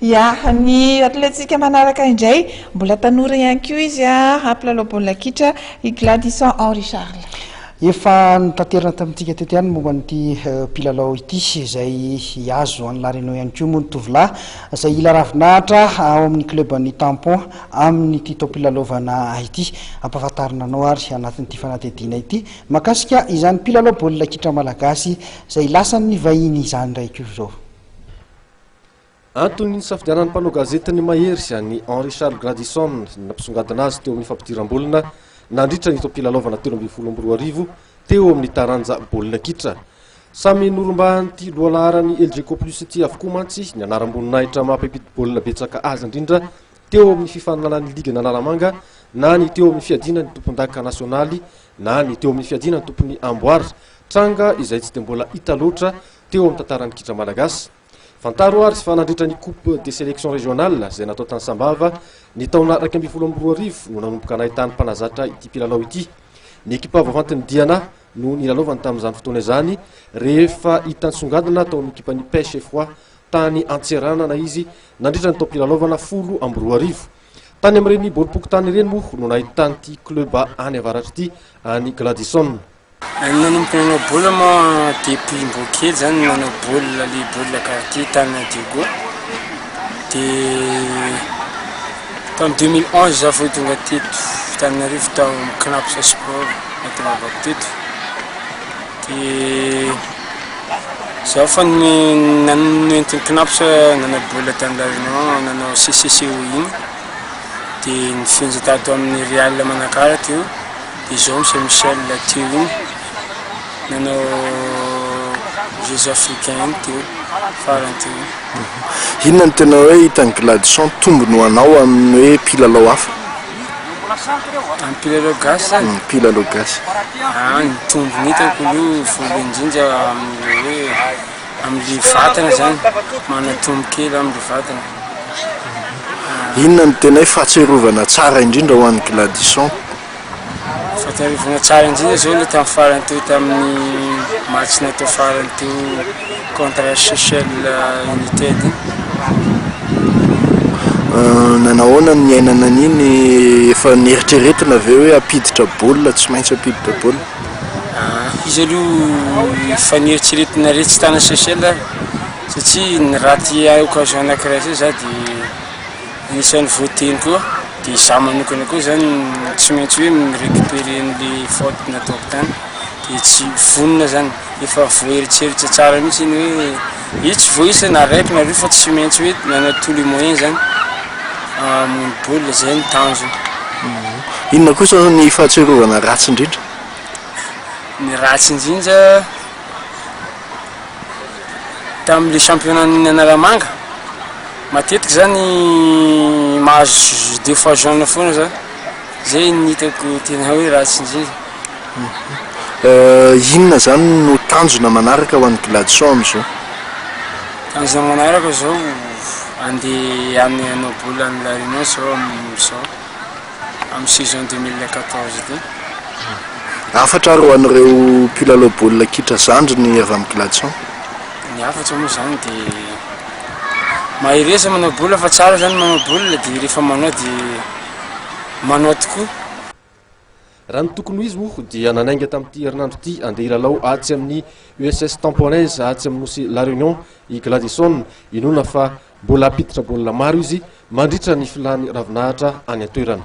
Ya, ny atletika manaraka indray mbola tanora ihany koa izy hampilalao baolina kitra i Gladison Henri Charles. Efa nitaterina tamintsika teto ihany momba n'ity mpilalao ity izay azo any La Réunion ihany koa moa ny tovolahy izay ila ravinahitra ao amin'ny club ny Tampon amin'ny ity taom-pilalaovana ity. Ampahafantarina anao ary anatin'ity fanatediana ity makasika izany mpilalao baolina kitra malagasy izay lasan'ny vahiny izany ndraiky io zao. Antony safidianan'ny mpanao gazetiny mahery izany Henri Charles Gladison nampisongadina azy teo amin'ny fampidiram-bolina nandritra ny taom-pilalaovana 2024 teo amin'ny taranja baolina kitra. Samy norom-bahan'ity lohalarany LGK Plus ity avokoa mantsy ny anaram-boninahitra mampipity baolina betsaka azy indrindra teo amin'ny fifananan'ny liga Analamanga na ny teo amin'ny fiadinan'ny tompon-daka nasionaly na ny teo amin'ny fiadinan'ny tompony Amboara, tranga izay tsy dia mbola hita loatra teo amin'ny tantaran'ny kitra malagasy. Fantaro ary sy fanandritra ny coupe de sélection régionale izay natao tany Sambava ny taona 2024 no nanomboka nahitany mpanazatra ity mpilalao ity. Ny ekipa vaventin'ny Diana no nilalaovany tamin'izany fotoana izany rehefa hitany songadina tao amin'ny ekipan'ny Pêche et Foi tany Antserana na izy nandritra ny taom-pilalaovana 12. Tany amin'ireny baolipokotany ireny moa no nahitany ity club any avaratra ity any Gladison. Nanomboka nanao baolina moa depuis mbola kely zany nanao baolina le baolina karaty tany Diego. Dia tamin'ny 2011 za vao tonga teto Tananarivo tao amin'ny Knaps Sport natonavako teto. Dia za fa nanoentin'ny Knaps nanao baolina tany La Réunion nanao CCCO igny. Dia nifinja tato amin'ny Real Manakara teo. Dia zao misy Michel teo igny nanao Jeux africains teo farany teo. Inona ny tena hoe hitany Gladison tombony ho anao amin'ny hoe mpilalao hafa? Amin'ny mpilalao gasy zany? Mpilalao gasy. Ny tombony hitako io voalohany indrindra amin'ny hoe amin'ny vatana zany, manatombo kely amin'ny vatana. Inona ny tena hoe fahatsiarovana tsara indrindra ho an'ny Gladison? Fahatsiarovana tsara indrindra zao le tamin'ny farany teo tamin'ny match natao farany teo contre Seychelles United. Nanahoana ny iainana an'iny efa nieritreretina avy eo hoe ampiditra baolina tsy maintsy ampiditra baolina? Izy aloha efa nieritreretina retsy tany Seychelles satria ny raty occasion anankiray zay za dia anisan'ny voateny koa. Dia za manokana koa zany tsy maintsy hoe mirécupérer an'le faute nataoko tany dia tsy vonona zany efa voaeritseritra tsara mihitsy iny hoe io tsy voaisa na raiky na roa fa tsy maintsy hoe nanao tous les moyens zany mony baolina zay ny tanjony. Inona kosa ny fahatsiarovana ratsy indrindra? Ny ratsy indrindra tamin'le championnat Analamanga matetiky zany mahazo 2 fois jaune foana za. Zay ny hitako tena hoe ratsy indrindra. Inona zany no tanjona manaraka ho an'ny Gladison amin'izao? Tanjona manaraka zao andeha amin'ny hanao baolina ny La Réunion zao amin'ny saison 2014 ity. Afatra ro an'ireo mpilalao baolina kitra zandriny avy amin'ny Gladison? Ny afatra moa zany dia mahiresa manao baolina fa tsara zany manao baolina dia rehefa manao dia manao tokoa. Raha ny tokony izy moa dia nanainga tamin'ity herinandro ity andeha hilalao atsy amin'ny USS Tamponaise atsy amin'ny nosy La Réunion i Gladison. Inona fa mbola ampiditra baolina maro izy mandritra ny filany ravinahitra any an-toerana.